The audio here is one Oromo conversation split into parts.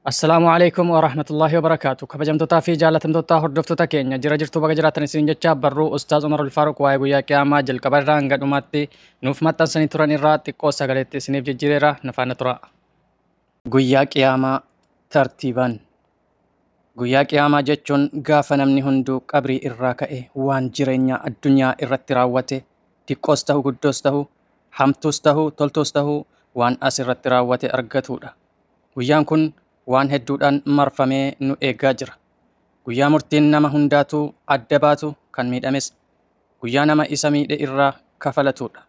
Assalamu alaikum warahmatullahi wabarakatuh. Kabajamtoota fi jaalatamtoota hordoftoota keenya jira jirtu baga jiraatan isin jecha barruu Ustaaz Umar Alfaaruq waa'ee guyyaa qiyaamaa jalqaba irraa hanga dhumaatti nuuf maxxansanii turan irraa xiqqoo sagaleetti isiniif jijjiireera nafaana tura. Guyyaa qiyaamaa tartiibaan. Guyyaa qiyaamaa jechuun gaafa namni hunduu qabrii irraa ka'e waan jireenya addunyaa irratti raawwate xiqqoos ta'u guddoos ta'u hamtuus ta'u toltuus ta'u waan as irratti raawwate argatudha. Guyyaan kun waan hedduudhaan marfamee nu eegaa jira. Guyyaa murtiin nama hundaatu adda baatu kan miidhames guyyaa nama isa miidhe irraa kafalatudha.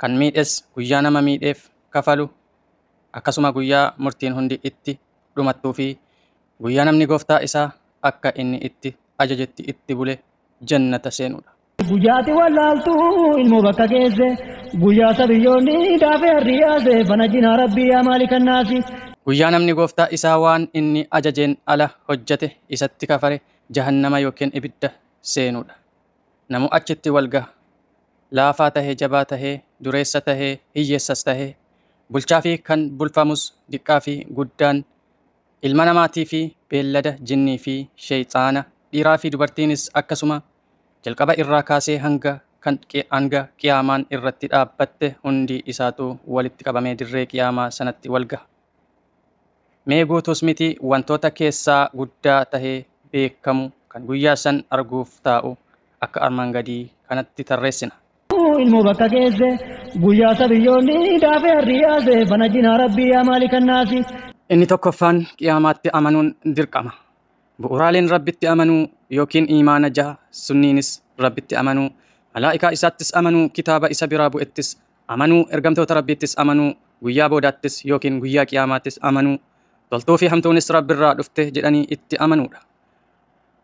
Kan miidhes guyyaa nama miidheef kafalu akkasuma guyyaa murtiin hundi itti dhumattuu fi guyyaa namni gooftaa isaa akka inni itti ajajetti itti bule jannata seenudha. Guyyaati wallaaltuu ilmoo bakka geesse guyyaa sabiyyoonni daafee harriyaase bana jinaa rabbii yaa maalikan naasi. Guyyaa namni gooftaa isaa waan inni ajajeen ala hojjete isatti kafare jahannama yookiin ibidda seenudha. Namu achitti walgaha. Laafaa tahee jabaa tahee dureessa tahee hiyyeessas tahee bulchaa fi kan bulfamus diqqaa fi guddaan ilma namaatii fi beellada jinnii fi sheeyxaana dhiiraa fi dubartiinis akkasuma jalqaba irraa kaasee hanga qiyaamaan irratti dhaabbatte hundi isaatu walitti qabamee dirree qiyaamaa sanatti walgaha. Mee guutuus miti wantoota keessaa guddaa tahee beekamu kan guyyaa san arguuf taa'u akka armaan gadii kanatti tarreessina. Ilmoo bakka geesse guyyaa sabiyyoonni daafee harriyaase bana jinaa rabbii yaa maalikan naasi. Inni tokkoffaan qiyaamaatti amanuun dirqama. Bu'uuraaleen rabbitti amanuu yookiin imaana jaha sunniinis rabbitti amanuu malaa'ikaa isaattis amanuu kitaaba isa biraa bu'ettis amanuu ergamtoota rabbiittis amanuu guyyaa boodaattis yookiin guyyaa qiyaamaattis amanuu toltuu fi hamtuunis rabbirraa dhufte jedhanii itti amanuudha.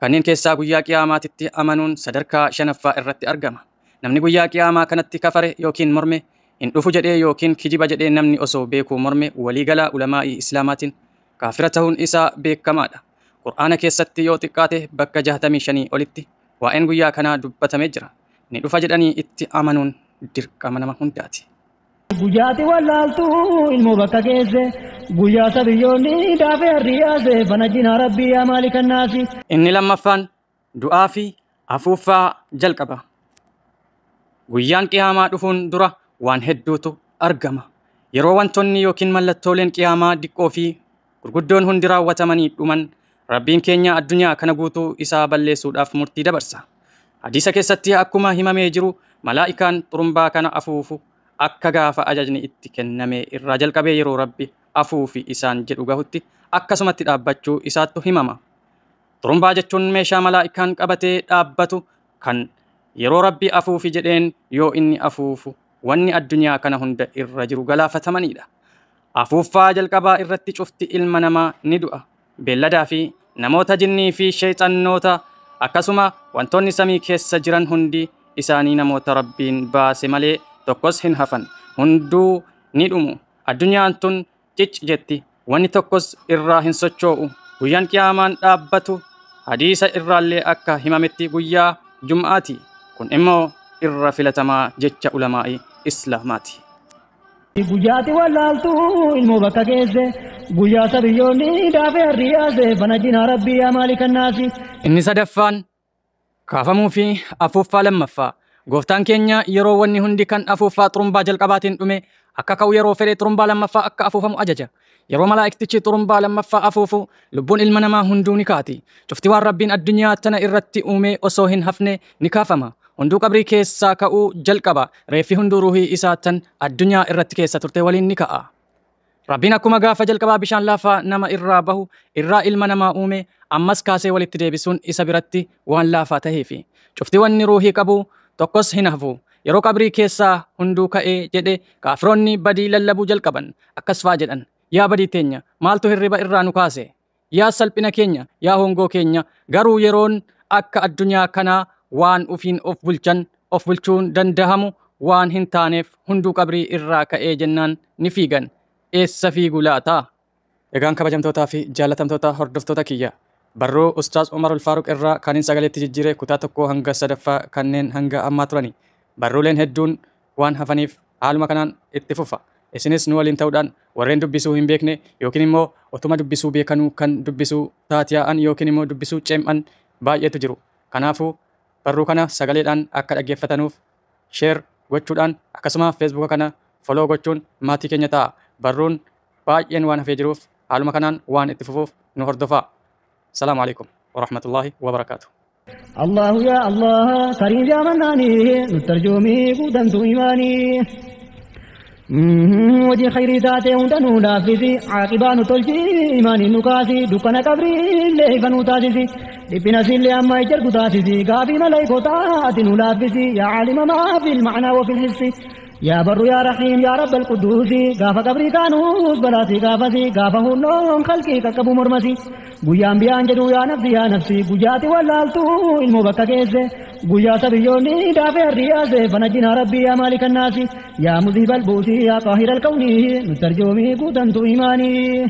Kanneen keessaa guyyaa qiyaamaatitti amanuun sadarkaa 5ffaa irratti argama. Namni guyyaa qiyaamaa kanatti kafare yookiin morme hin dhufu jedhee yookiin kijiba jedhee namni osoo beekuu morme waliigalaa ulamaa'ii islaamaatiin kaafira ta'uun isaa beekamaadha. Qur'aana keessatti yoo xiqqaate bakka 65 olitti waa'een guyyaa kanaa dubbatamee jira. Ni dhufa jedhanii itti amanuun dirqama nama hundaati. Guyyaati wallaaltuu ilmoo bakka geesse guyyaa sabiyyoonni daafee harriyaase bana jinaa rabbii yaa maalikan naasi. Inni lammaffaan du'aa fi afuuffaa jalqaba. Guyyaan qiyaamaa dhufuun dura waan hedduutu argama. Yeroo wantoonni yookiin mallattooleen qiyaamaa diqqoo fi gurguddoon hundi raawwatamanii dhuman rabbiin keenya addunyaa kana guutuu isaa balleessuudhaaf murtii dabarsa. Hadiisa keessatti akkuma himamee jiru malaa'ikaan xurumbaa kana afuufu akka gaafa ajajni itti kenname irraa jalqabee yeroo rabbi afuufi isaan jedhu gahutti akkasumatti dhaabbachuu isaattu himama. Xurumbaa jechuun meeshaa malaa'ikaan qabatee dhaabbatu kan yeroo rabbi afuufi jedheen yoo inni afuufu wanni addunyaa kana hunda irra jiru galaafatamanidha. Afuuffaa jalqabaa irratti cufti ilma namaa ni du'a. Beelladaa fi namoota jinnii fi sheexannoota akkasuma wantoonni samii keessa jiran hundi isaanii namoota rabbiin baase malee tokkos hin hafan. Hunduu ni dhumu. Addunyaan tun cic jetti. Wanni tokkos irraa hin sochoo'u. Guyyaan qiyaamaan dhaabbatu hadiisa irraallee akka himametti guyyaa Jum'aati. Kun immoo irra filatamaa jecha ulamaa'ii islaamaati. Guyyaati wallaaltuu ilmoo bakka geesse guyyaa sabiyyoonni daafee harriyaase bana jinaa rabbii yaa maalikan naasi. Inni sadaffaan kaafamuu fi afuuffaa lammaffaa. Gooftaan keenya yeroo wanni hundi kan afuuffaa xurumbaa jalqabaatiin dhume akka ka'u yeroo fedhe xurumbaa lammaffaa akka afuufamu ajaja. Yeroo malaa'iktichi xurumbaa lammaffaa afuufu lubbuun ilma namaa hunduu ni kaati. Cufti waan rabbiin addunyaa tana irratti uume osoo hin hafne ni kaafama. Hunduu qabrii keessaa ka'uu jalqaba. Reeffi hunduu ruuhii isaa tan addunyaa irratti keessa turte waliin ni ka'a. Rabbiin akkuma gaafa jalqabaa bishaan laafaa nama irraa bahu irraa ilma namaa uume ammas kaasee walitti deebisuun isa biratti waan laafaa taheefi. Cufti wanni ruuhii qabu tokkos hin hafu. Yeroo qabrii keessaa hunduu ka'ee jedhe kaafiroonni badii lallabuu jalqaban akkas faa jedhan. Yaa badii teenya maaltu hirriba irraa nu kaase? Yaa salphina keenya yaa hongoo keenya garuu yeroon akka addunyaa kanaa waan ufiin of bulchuun dandahamu waan hin taaneef hunduu qabrii irraa ka'ee jennaan ni fiigan. Eessa fiigu laata? Egaan kabajamtootaa fi jaalatamtoota hordoftoota kiyya. Barruu Ustaaz Umar Alfaaruq irraa kan sagaleetti jijjiire kutaa 1 hanga 3ffaa kanneen hanga ammaa turani. Barruuleen hedduun waan hafaniif haaluma kanaan itti fufa. isinis nu waliin ta'uudhaan warreen dubbisuu hin beekne yookiin immoo otuma dubbisuu beekanuu kan dubbisuu taatiyaan yookiin immoo dubbisuu ceem'an baay'eetu jiru. Kanaafuu barruu kana sagaleedhaan akka dhaggeeffatanuuf sheer gochuudhaan akkasuma feesbuuka kana foloo gochuun maatii keenya ta'a. Barruun baay'een waan hafee jiruuf haaluma kanaan waan itti fufuuf nu hordofaa. Salaamu alaikum warahmatullahi wabarakaatuh. الله يا الله كريم يا مناني نترجمي قدام إيماني وجه خير ذاته وندنو نافذي عاقبان تلجي إيماني نكاسي دكنا كبري اللي فنو تاسي لبنا سيلي أما يجر قداسي قابي ملايكو تاتي نلافذي يا عالم ما في المعنى وفي الحس يا بر يا رحيم يا رب القدوس غافا قبري كانوس بلاسي غافسي غافا هنون خلقي ككبو مرمسي guyyaan biyaan jedhu yaa nafsi guyyaati wallaaltu ilmoo bakka geesse guyyaa sabiyyoonni daafee harriyaase fanajjina rabbii yaa maalikan naasi yaa muziibal buusii yaa qaahira alkawni nutti arjoomii guutantu imaanii